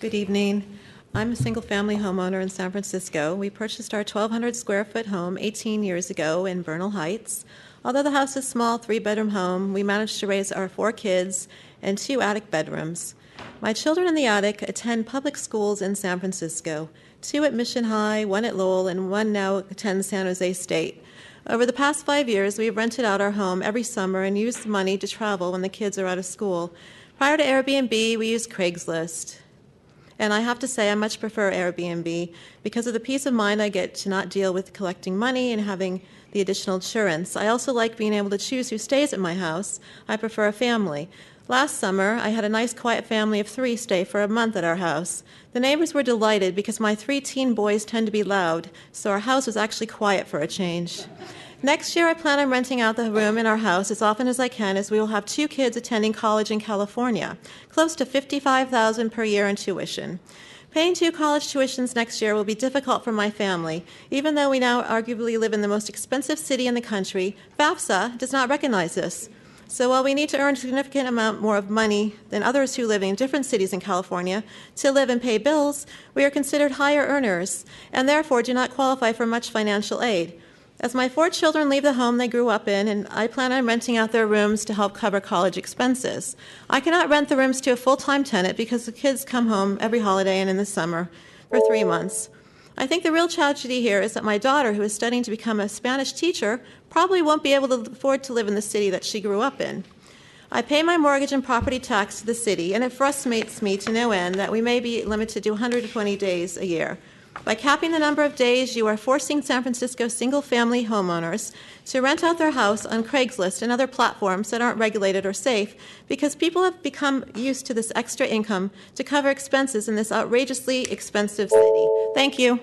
Good evening. I'm a single-family homeowner in San Francisco. We purchased our 1,200 square foot home 18 years ago in Bernal Heights. Although the house is a small 3-bedroom home, we managed to raise our 4 kids and 2 attic bedrooms. My children in the attic attend public schools in San Francisco, 2 at Mission High, 1 at Lowell, and 1 now attends San Jose State. Over the past 5 years, we've rented out our home every summer and used the money to travel when the kids are out of school. Prior to Airbnb, we used Craigslist. And I have to say, I much prefer Airbnb because of the peace of mind I get to not deal with collecting money and having the additional insurance. I also like being able to choose who stays at my house. I prefer a family. Last summer, I had a nice quiet family of 3 stay for a month at our house. The neighbors were delighted because my 3 teen boys tend to be loud, so our house was actually quiet for a change. Next year, I plan on renting out the room in our house as often as I can, as we will have 2 kids attending college in California, close to $55,000 per year in tuition. Paying 2 college tuitions next year will be difficult for my family. Even though we now arguably live in the most expensive city in the country, FAFSA does not recognize this. So while we need to earn a significant amount more of money than others who live in different cities in California to live and pay bills, we are considered higher earners and therefore do not qualify for much financial aid. As my 4 children leave the home they grew up in, and I plan on renting out their rooms to help cover college expenses. I cannot rent the rooms to a full-time tenant because the kids come home every holiday and in the summer for 3 months. I think the real tragedy here is that my daughter, who is studying to become a Spanish teacher, probably won't be able to afford to live in the city that she grew up in. I pay my mortgage and property tax to the city, and it frustrates me to no end that we may be limited to 120 days a year. By capping the number of days, you are forcing San Francisco single-family homeowners to rent out their house on Craigslist and other platforms that aren't regulated or safe because people have become used to this extra income to cover expenses in this outrageously expensive city. Thank you.